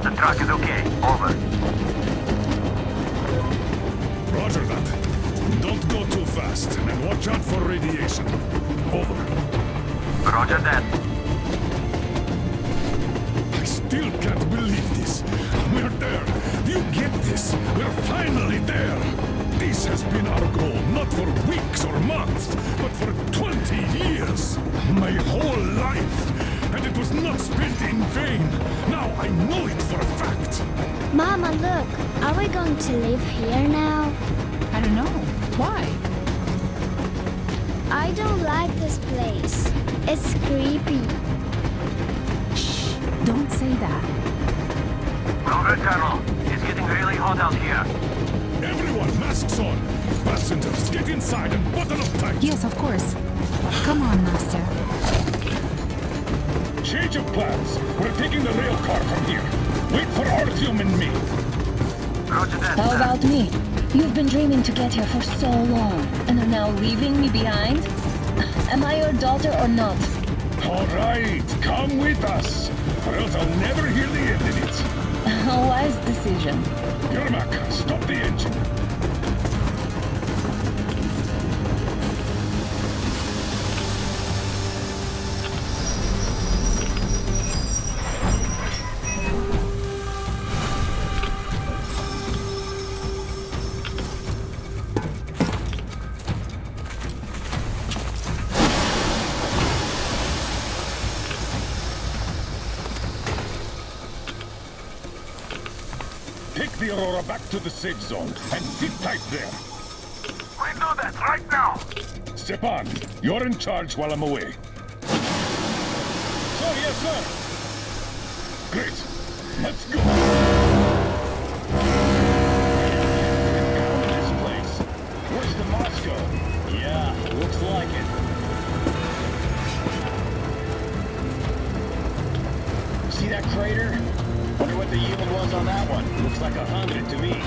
The truck is okay. Over. Roger that. Don't go too fast, and watch out for radiation. Over. Roger that. I still can't believe this. We're there. Do you get this? We're finally there. This has been our goal, not for weeks or months, but for 20 years. My whole life. And it was not spent in vain. Now I know it for a fact. Mama, look. Are we going to live here now? I don't know. Why? I don't like this place. It's creepy. Shh! Don't say that. Over, Colonel. It's getting really hot out here. Everyone, masks on. Passengers, get inside and button up tight. Yes, of course. Come on, Master. Change of plans. We're taking the rail car from here. Wait for Artyom and me. Roger that. How about me? You've been dreaming to get here for so long, and are now leaving me behind? Am I your daughter or not? All right, come with us, or else I'll never hear the end of it. A wise decision. Yermak, stop the engine. Take the Aurora back to the safe zone and sit tight there. We do that right now. Stepan, you're in charge while I'm away. Sir, yes, sir. Great. Let's go. This place. Where's the Moscow? Yeah, looks like it. See that crater? Wonder what the yield was on that one. Looks like 100 to me.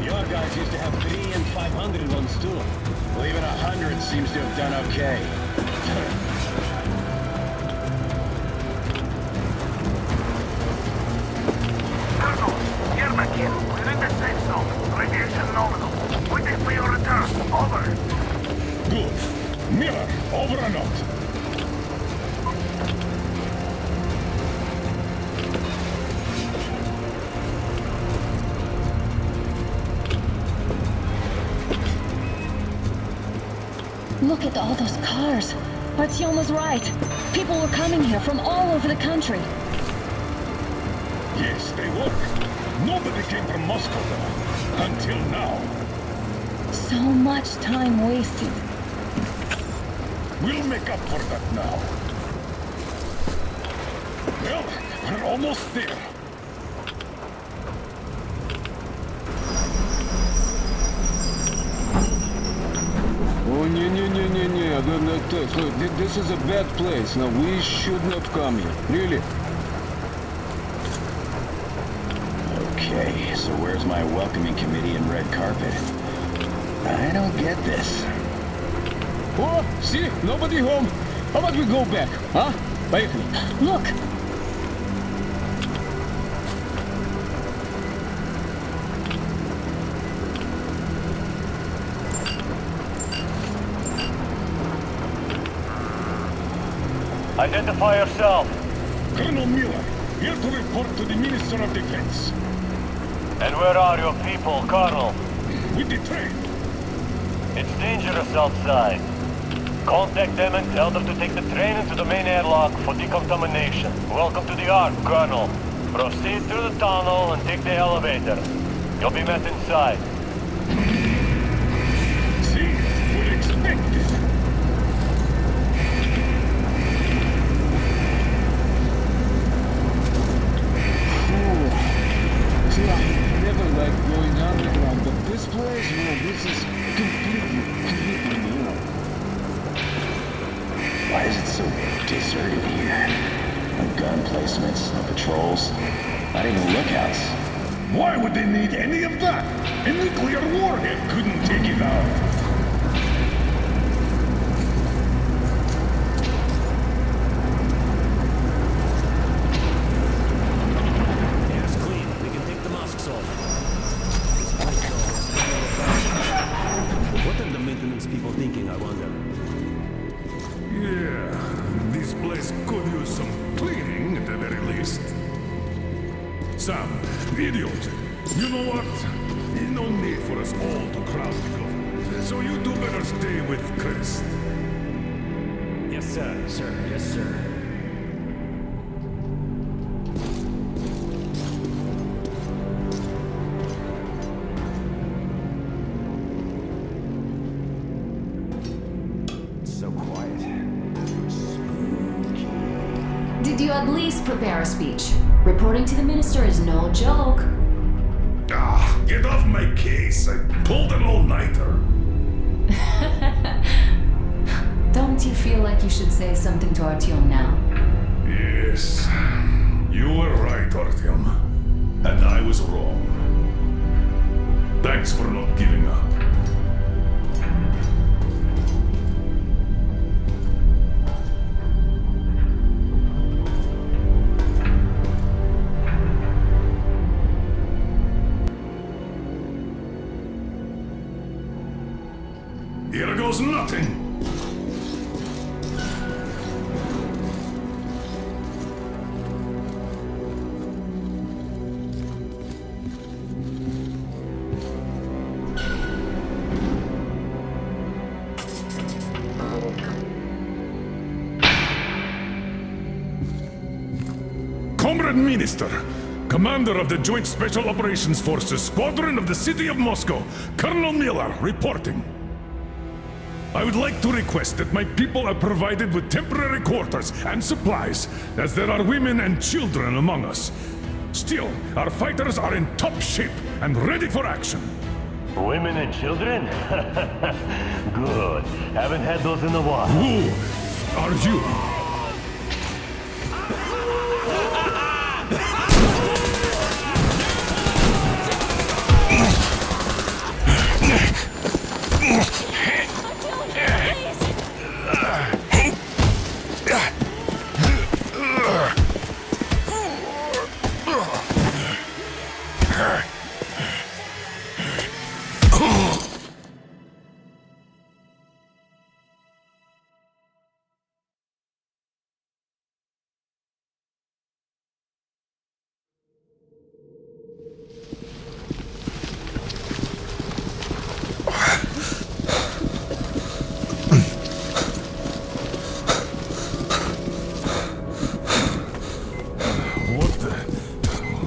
Your guys used to have 3 and 500 ones too. Well, even 100 seems to have done okay. Colonel, Yermak here. We're in the safe zone. Radiation nominal. Waiting for your return. Over. Good. Miller, over or not? Look at all those cars. Artyom was right. People were coming here from all over the country. Yes, they were. Nobody came from Moscow though. Until now. So much time wasted. We'll make up for that now. Well, we're almost there. Oh, this is a bad place. Now, we should not come here. Really? Okay, so where's my welcoming committee and red carpet? I don't get this. Oh, see? Nobody home. How about we go back, huh? Поехали. Look! Identify yourself. Colonel Miller, here to report to the Minister of Defense. And where are your people, Colonel? With the train. It's dangerous outside. Contact them and tell them to take the train into the main airlock for decontamination. Welcome to the Ark, Colonel. Proceed through the tunnel and take the elevator. You'll be met inside. See, we're expected. See, I never liked going underground, but this place, this is completely new. Why is it so deserted here? No gun placements, no patrols, not even lookouts. Why would they need any of that? A nuclear warhead couldn't take it out. use some cleaning at the very least. Sam, idiot, you know what? No need for us all to crowd the government, so you two better stay with Chris. Yes, sir. Sir, yes, sir. So quiet. Spooky. Did you at least prepare a speech? Reporting to the minister is no joke. Ah, get off my case. I pulled an all-nighter. Don't you feel like you should say something to Artyom now? Yes, you were right, Artyom. And I was wrong. Thanks for not giving up. Here goes nothing. Comrade Minister, Commander of the Joint Special Operations Forces, Squadron of the City of Moscow, Colonel Miller, reporting. I would like to request that my people are provided with temporary quarters and supplies, as there are women and children among us. Still, our fighters are in top shape and ready for action. Women and children? Good. Haven't had those in a while. Who are you?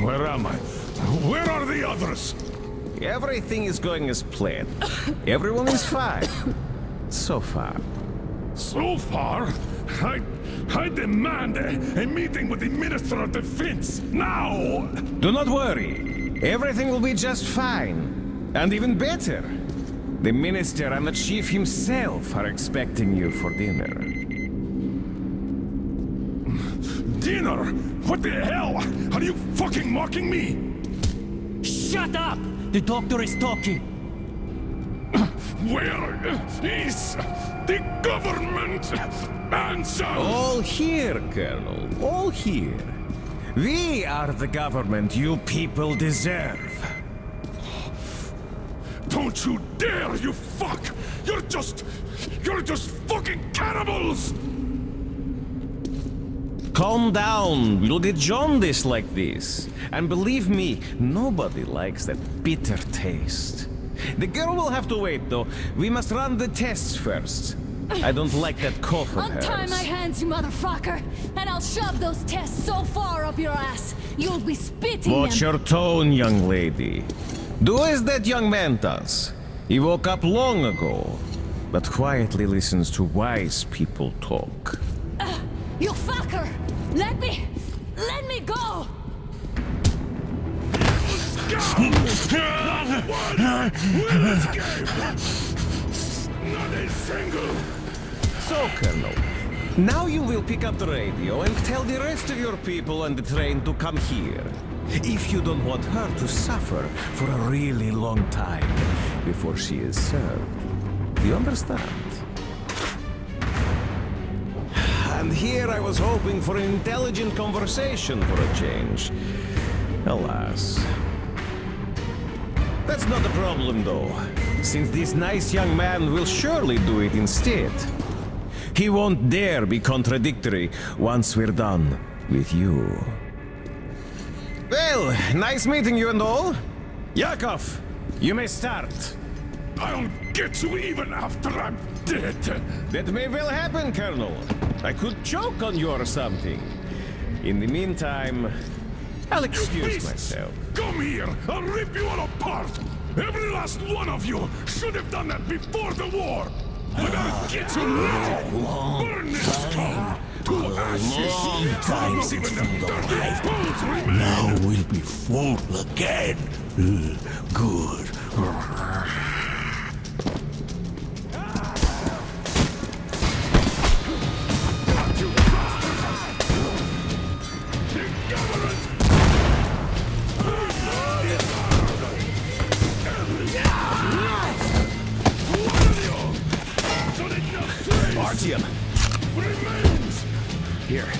Where am I? Where are the others? Everything is going as planned. Everyone is fine. So far. So far, I demand a meeting with the Minister of Defense, now! Do not worry. Everything will be just fine. And even better. The Minister and the Chief himself are expecting you for dinner. Dinner? What the hell? Are you fucking mocking me? Shut up! The doctor is talking. Where is the government? Answer! All here, Colonel. All here. We are the government you people deserve. Don't you dare, you fuck! You're just fucking cannibals! Calm down. We'll get jaundice like this. And believe me, nobody likes that bitter taste. The girl will have to wait, though. We must run the tests first. I don't like that cough of hers. Untie my hands, you motherfucker, and I'll shove those tests so far up your ass, you'll be spitting Watch them. your tone, young lady. Do as that young man does. He woke up long ago, but quietly listens to wise people talk. You fucker! Let me go! Not a single! So, Colonel, now you will pick up the radio and tell the rest of your people on the train to come here. If you don't want her to suffer for a really long time before she is served. Do you understand? And here I was hoping for an intelligent conversation for a change. Alas. That's not a problem, though, since this nice young man will surely do it instead. He won't dare be contradictory once we're done with you. Well, nice meeting you and all. Yakov, you may start. I'll get you even after I'm dead. That may well happen, Colonel. I could choke on you or something. In the meantime, I'll excuse Beasts! myself. Come here! I'll rip you all apart! Every last one of you should have done that before the war! But I'll get you now! Burn this town to ashes! Not even the dirty bones remain! Now we'll be full again. Good. Artyom! Remains! Here.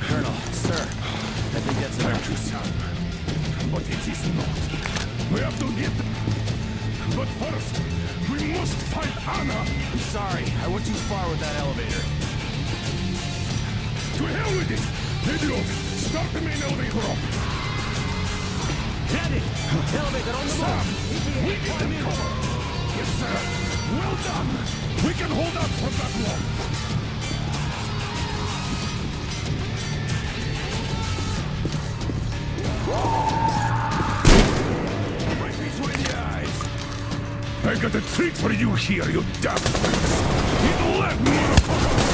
Colonel, sir, I think that's Thank enough. you, son. But it is not. We have to get... But first, we must find Anna! I'm sorry, I went too far with that elevator. To hell with it! Idiot! Start the main elevator up! Get it! Elevator on the Sam! move! We get them cover! Yes, sir! Well done! We can hold out for that long! Right between the eyes! I got a treat for you here, you damn things! Eat lead, motherfucker!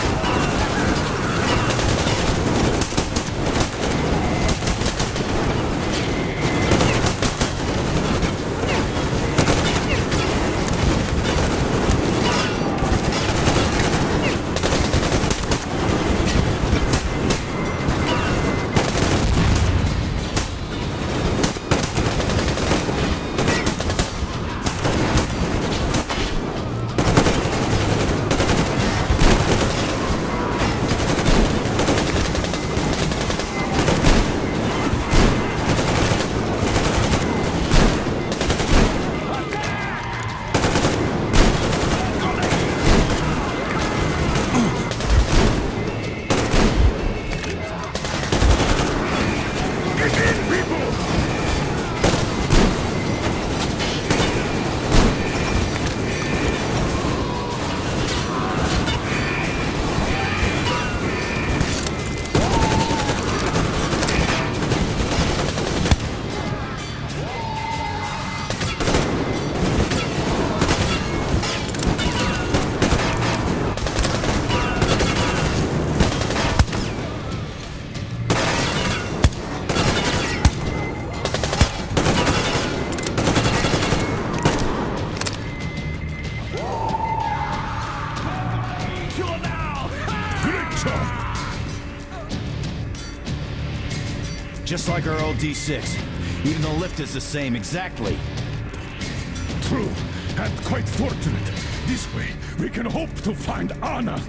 Just like our old D6. Even the lift is the same, exactly. True, and quite fortunate. This way, we can hope to find Anna.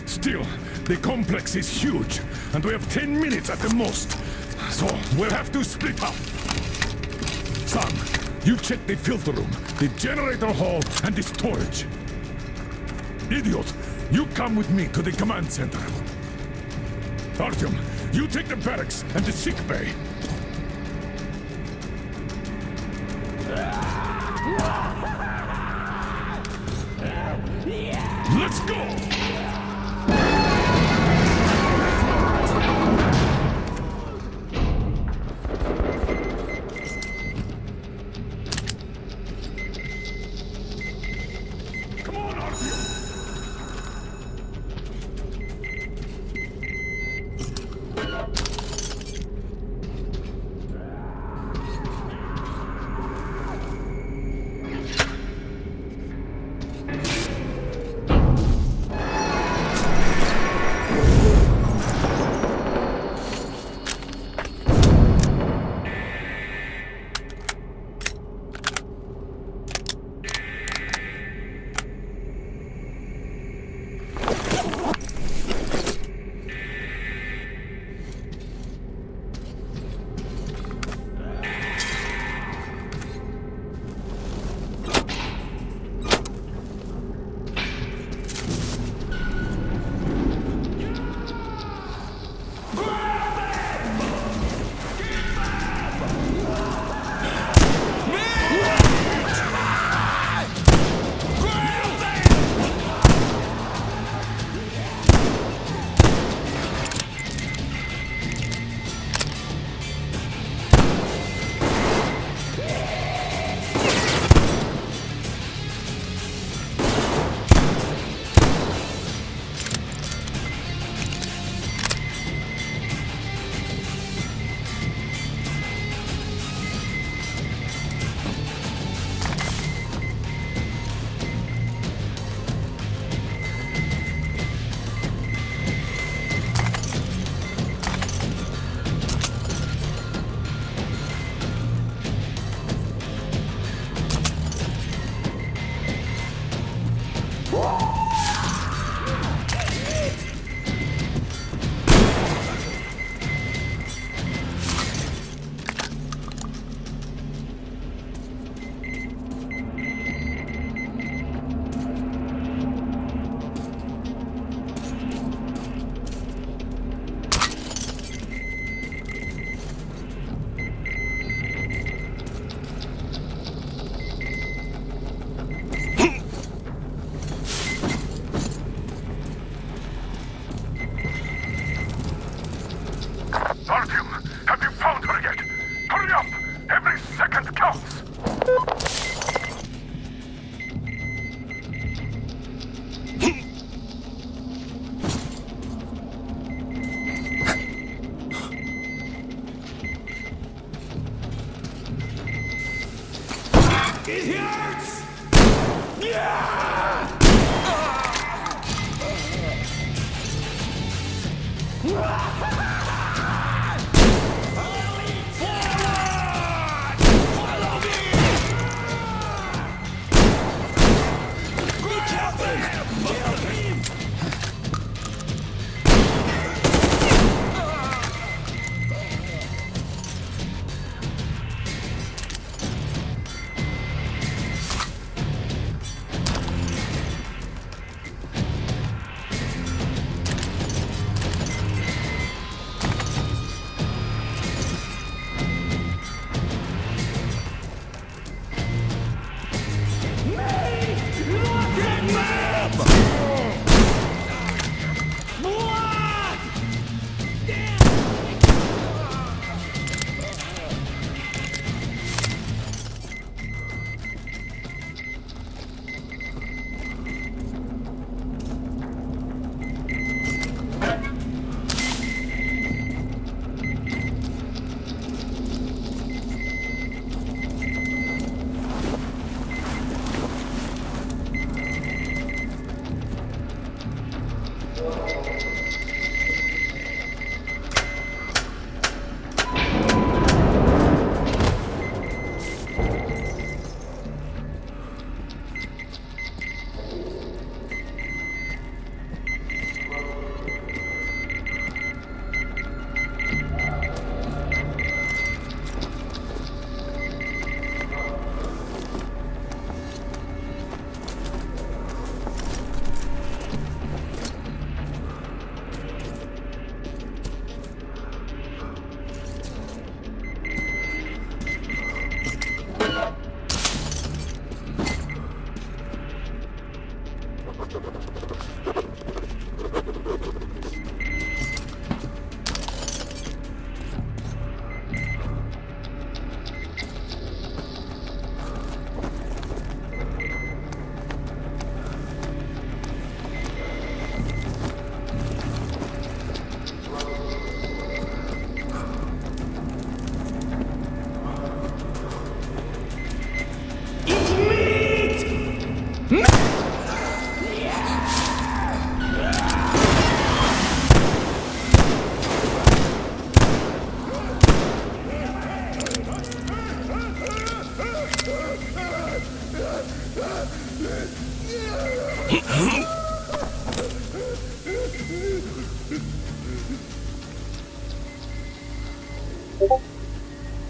Still, the complex is huge, and we have 10 minutes at the most. So, we'll have to split up. Sam, you check the filter room, the generator hall, and the storage. Idiot, you come with me to the command center. Artyom, you take the barracks and the sick bay. Let's go! Come on, Artyom!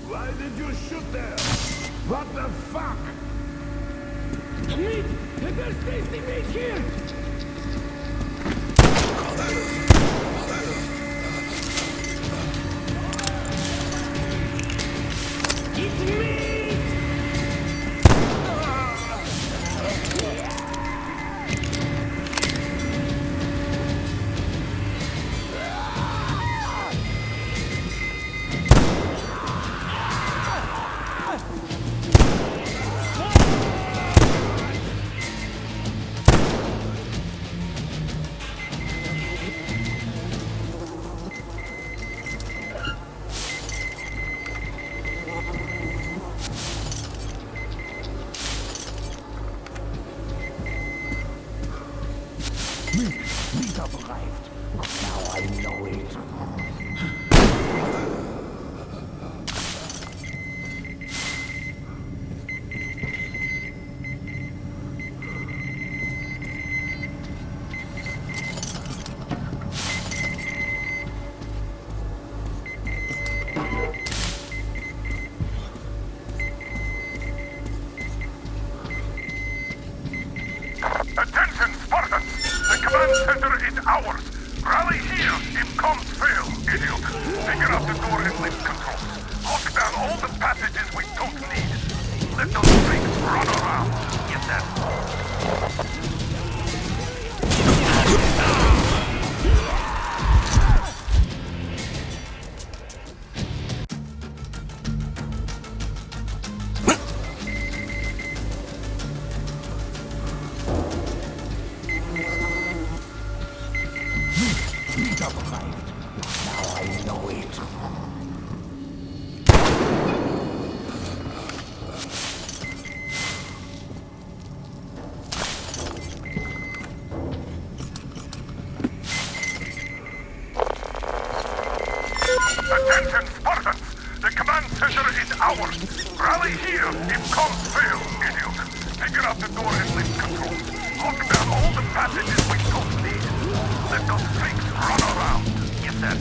Why did you shoot there? What the fuck? Meat! There's tasty meat here! It's meat! Meat have arrived. Now I know it. Attention, Spartans! The command center is ours! Rally here if comms fail, idiot! Figure out the door and lift controls. Lock down all the passages we don't need. Let those things run around. Yes, sir. Meat have arrived. Now I know it. Attention, Spartans! The command center is ours! Rally here if comms fail, idiot! Figure out the door and lift controls. Lock down all the passages we don't need. Let those freaks run around. Yes, sir.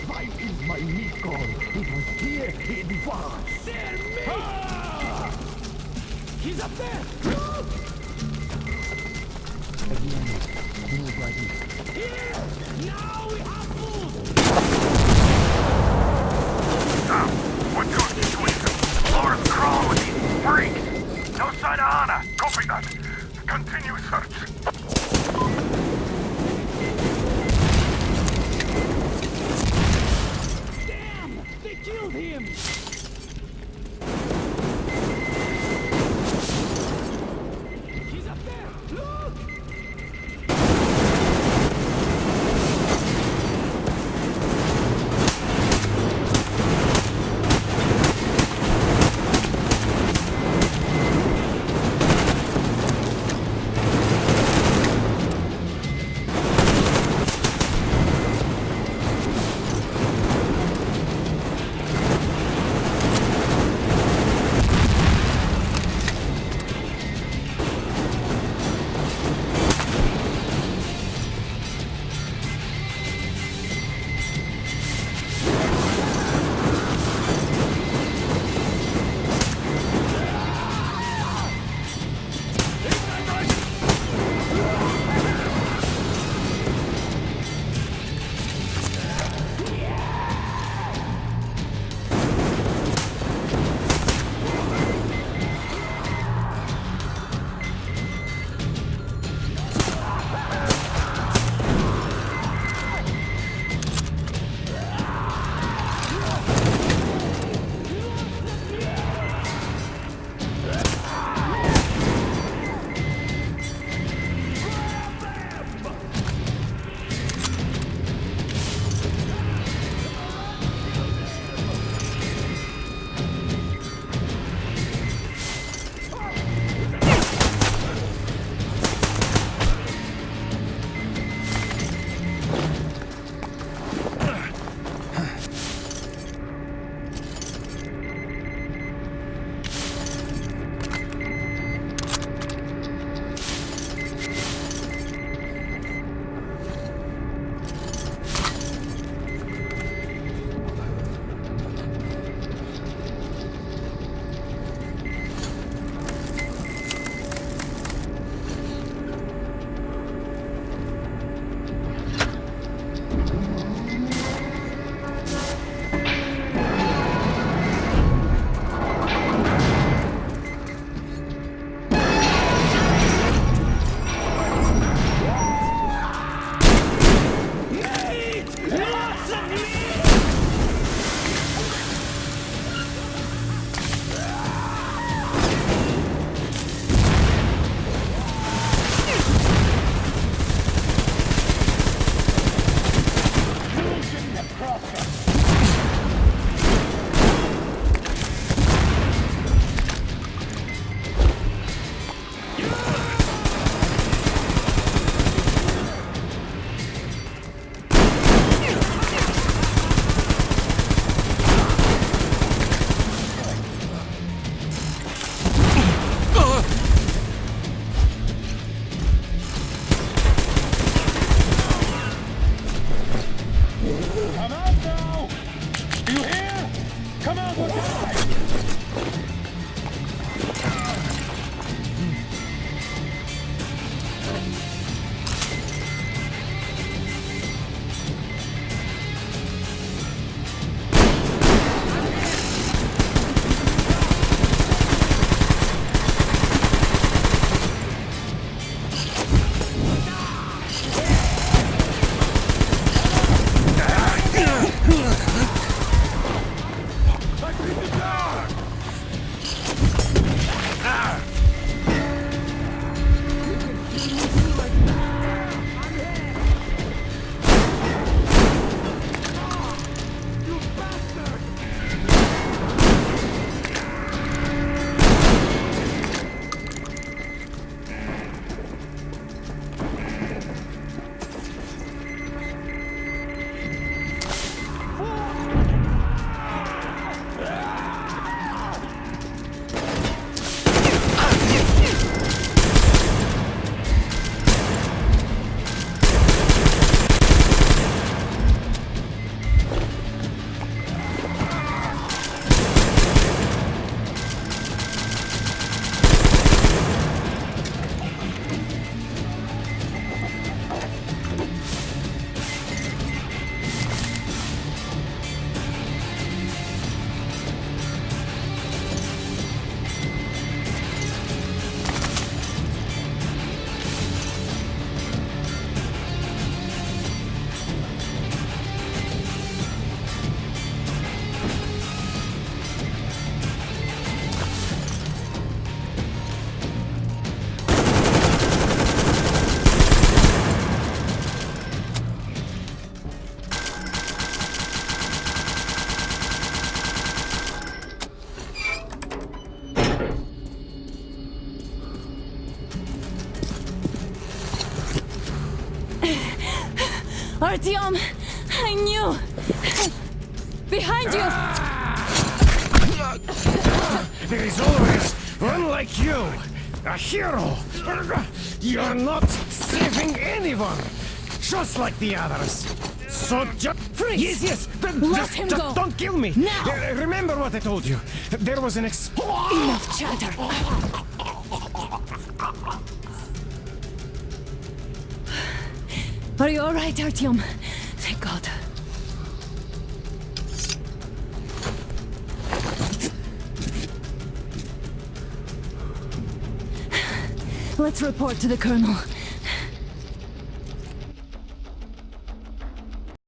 Why is my meat gone? It was here before. There, meat! He's up there! Look! Here! Now we have food! Now, what's your situation? Lord Crawl with these freaks! No sign of Anna! Copy that! Continue search. Artyom, I knew! Behind you! There is always one like you, a hero. You're not saving anyone, just like the others. So just freeze! Yes. Let him go. Don't kill me. Now. Remember what I told you. There was an Enough chatter. Are you all right, Artyom? Thank God. Let's report to the Colonel.